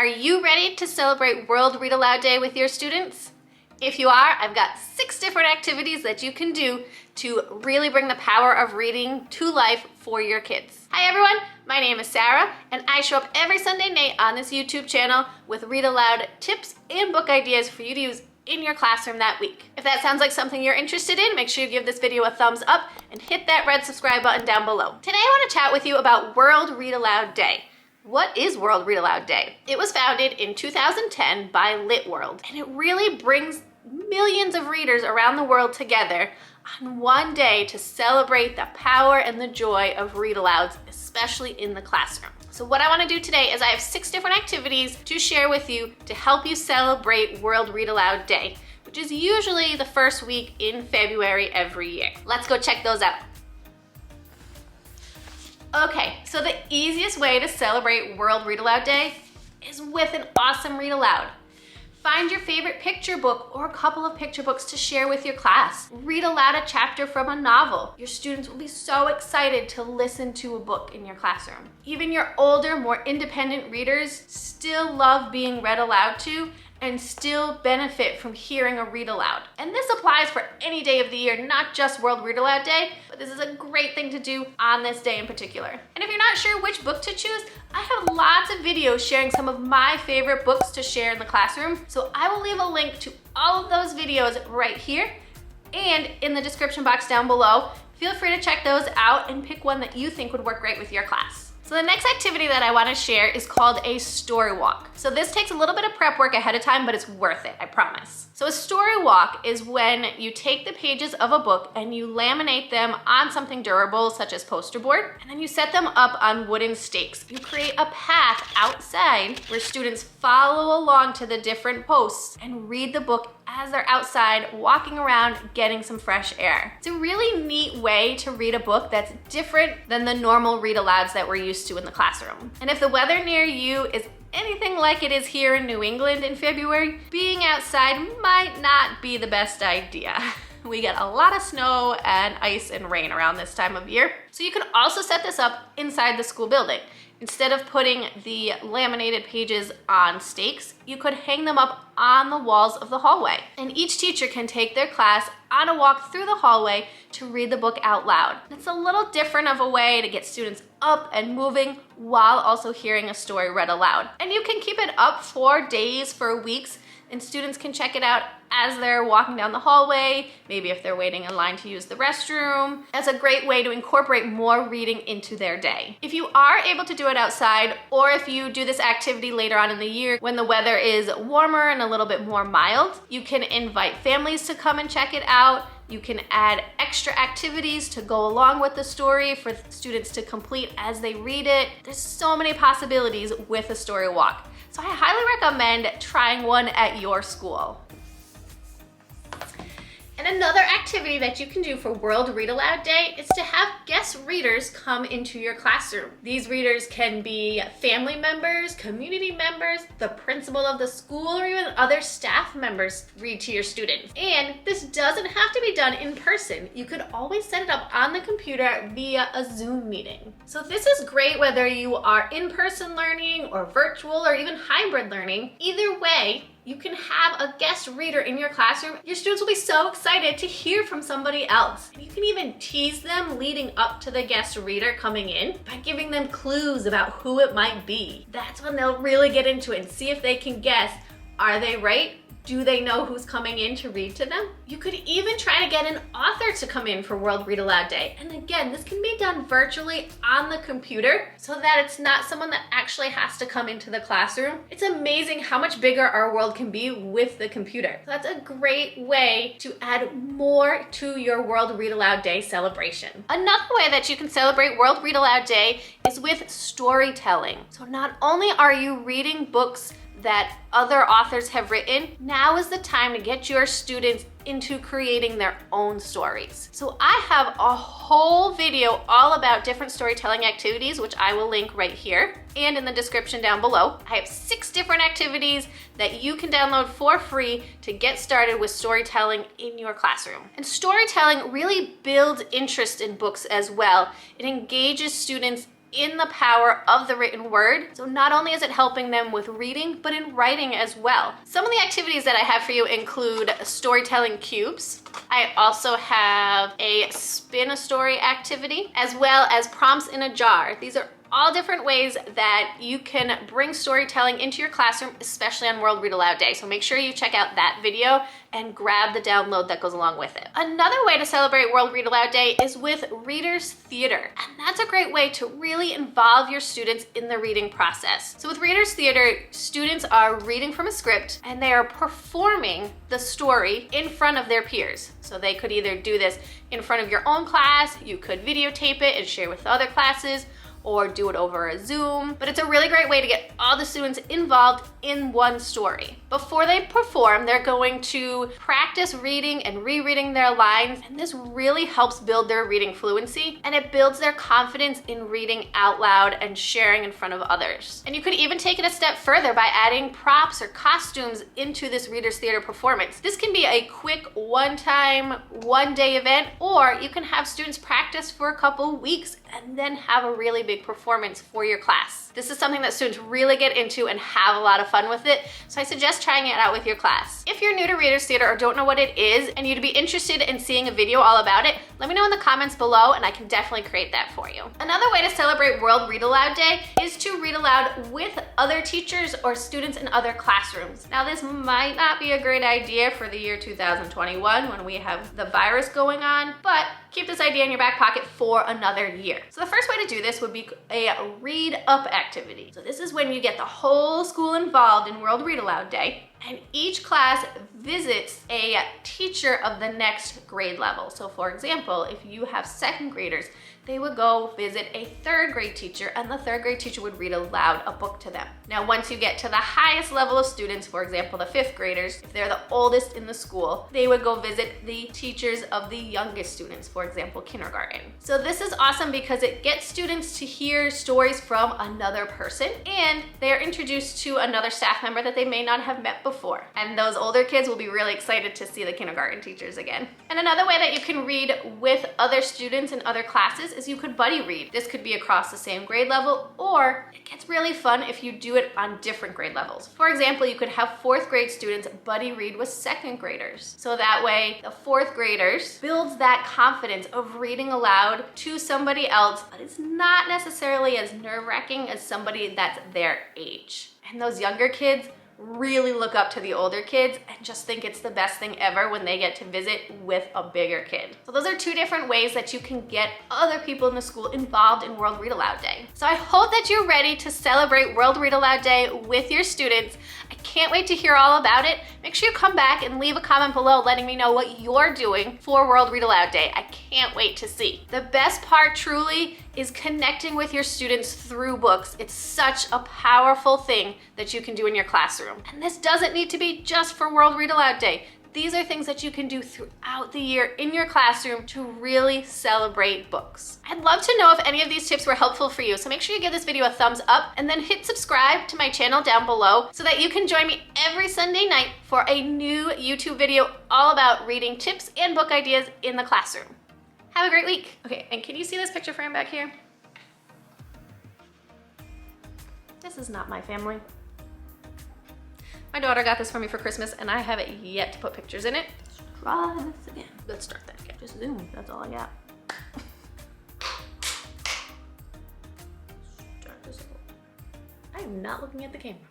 Are you ready to celebrate World Read Aloud Day with your students? If you are, I've got 6 different activities that you can do to really bring the power of reading to life for your kids. Hi everyone, my name is Sarah, and I show up every Sunday night on this YouTube channel with Read Aloud tips and book ideas for you to use in your classroom that week. If that sounds like something you're interested in, make sure you give this video a thumbs up and hit that red subscribe button down below. Today I want to chat with you about World Read Aloud Day. What is World Read Aloud Day? It was founded in 2010 by Lit World, and it really brings millions of readers around the world together on one day to celebrate the power and the joy of read alouds, especially in the classroom. So what I want to do today is I have 6 different activities to share with you to help you celebrate World Read Aloud Day, which is usually the first week in February every year. Let's go check those out. Okay, so the easiest way to celebrate World Read Aloud Day is with an awesome read aloud. Find your favorite picture book or a couple of picture books to share with your class. Read aloud a chapter from a novel. Your students will be so excited to listen to a book in your classroom. Even your older, more independent readers still love being read aloud to and still benefit from hearing a read aloud. And this applies for any day of the year, not just World Read Aloud Day, but this is a great thing to do on this day in particular. And if you're not sure which book to choose, I have lots of videos sharing some of my favorite books to share in the classroom. So I will leave a link to all of those videos right here and in the description box down below. Feel free to check those out and pick one that you think would work great with your class. So the next activity that I want to share is called a story walk. So this takes a little bit of prep work ahead of time, but it's worth it, I promise. So a story walk is when you take the pages of a book and you laminate them on something durable, such as poster board, and then you set them up on wooden stakes. You create a path outside where students follow along to the different posts and read the book as they're outside walking around getting some fresh air. It's a really neat way to read a book that's different than the normal read alouds that we're used to in the classroom. And if the weather near you is anything like it is here in New England in February, being outside might not be the best idea. We get a lot of snow and ice and rain around this time of year. So you can also set this up inside the school building. Instead of putting the laminated pages on stakes, you could hang them up on the walls of the hallway. And each teacher can take their class on a walk through the hallway to read the book out loud. It's a little different of a way to get students up and moving while also hearing a story read aloud. And you can keep it up for days, for weeks, and students can check it out as they're walking down the hallway, maybe if they're waiting in line to use the restroom. That's a great way to incorporate more reading into their day. If you are able to do it outside, or if you do this activity later on in the year when the weather is warmer and a little bit more mild, you can invite families to come and check it out. You can add extra activities to go along with the story for students to complete as they read it. There's so many possibilities with a story walk. So I highly recommend trying one at your school. And another activity that you can do for World Read Aloud Day is to have guest readers come into your classroom. These readers can be family members, community members, the principal of the school, or even other staff members read to your students. And this doesn't have to be done in person. You could always set it up on the computer via a Zoom meeting. So this is great whether you are in-person learning or virtual or even hybrid learning. Either way, you can have a guest reader in your classroom. Your students will be so excited to hear from somebody else. And you can even tease them leading up to the guest reader coming in by giving them clues about who it might be. That's when they'll really get into it and see if they can guess, are they right? Do they know who's coming in to read to them? You could even try to get an author to come in for World Read Aloud Day. And again, this can be done virtually on the computer so that it's not someone that actually has to come into the classroom. It's amazing how much bigger our world can be with the computer. So that's a great way to add more to your World Read Aloud Day celebration. Another way that you can celebrate World Read Aloud Day is with storytelling. So not only are you reading books that other authors have written, now is the time to get your students into creating their own stories. So I have a whole video all about different storytelling activities, which I will link right here and in the description down below. I have 6 different activities that you can download for free to get started with storytelling in your classroom. And storytelling really builds interest in books as well. It engages students in the power of the written word. So not only is it helping them with reading, but in writing as well. Some of the activities that I have for you include storytelling cubes. I also have a spin a story activity, as well as prompts in a jar. These are all different ways that you can bring storytelling into your classroom, especially on World Read Aloud Day. So make sure you check out that video and grab the download that goes along with it. Another way to celebrate World Read Aloud Day is with Readers Theater. And that's a great way to really involve your students in the reading process. So with Readers Theater, students are reading from a script and they are performing the story in front of their peers. So they could either do this in front of your own class, you could videotape it and share with other classes, or do it over a Zoom. But it's a really great way to get all the students involved in one story. Before they perform, they're going to practice reading and rereading their lines, and this really helps build their reading fluency, and it builds their confidence in reading out loud and sharing in front of others. And you could even take it a step further by adding props or costumes into this Readers Theater performance. This can be a quick one-time, one-day event, or you can have students practice for a couple weeks and then have a really big performance for your class. This is something that students really get into and have a lot of fun with it, so I suggest trying it out with your class. If you're new to Readers Theater or don't know what it is and you'd be interested in seeing a video all about it, let me know in the comments below and I can definitely create that for you. Another way to celebrate World Read Aloud Day is to read aloud with other teachers or students in other classrooms. Now this might not be a great idea for the year 2021 when we have the virus going on, but keep this idea in your back pocket for another year. So the first way to do this would be a read up activity. So this is when you get the whole school involved in World Read Aloud Day, and each class visits a teacher of the next grade level. So for example, if you have second graders, they would go visit a third grade teacher, and the third grade teacher would read aloud a book to them. Now, once you get to the highest level of students, for example, the fifth graders, if they're the oldest in the school, they would go visit the teachers of the youngest students, for example, kindergarten. So this is awesome because it gets students to hear stories from another person, and they're introduced to another staff member that they may not have met before. And those older kids will be really excited to see the kindergarten teachers again. And another way that you can read with other students in other classes is you could buddy read. This could be across the same grade level, or it gets really fun if you do it on different grade levels. For example, you could have fourth grade students buddy read with second graders. So that way the fourth graders builds that confidence of reading aloud to somebody else, but it's not necessarily as nerve-wracking as somebody that's their age. And those younger kids really look up to the older kids and just think it's the best thing ever when they get to visit with a bigger kid. So those are two different ways that you can get other people in the school involved in World Read Aloud Day. So I hope that you're ready to celebrate World Read Aloud Day with your students. I can't wait to hear all about it. Make sure you come back and leave a comment below letting me know what you're doing for World Read Aloud Day. I can't wait to see. The best part truly is connecting with your students through books. It's such a powerful thing that you can do in your classroom. And this doesn't need to be just for World Read Aloud Day. These are things that you can do throughout the year in your classroom to really celebrate books. I'd love to know if any of these tips were helpful for you, so make sure you give this video a thumbs up and then hit subscribe to my channel down below so that you can join me every Sunday night for a new YouTube video all about reading tips and book ideas in the classroom. Have a great week. Okay, and can you see this picture frame back here? This is not my family. My daughter got this for me for Christmas and I haven't yet to put pictures in it. Let's try this again. Let's start that again. Just zoom, that's all I got. Start this over. I am not looking at the camera.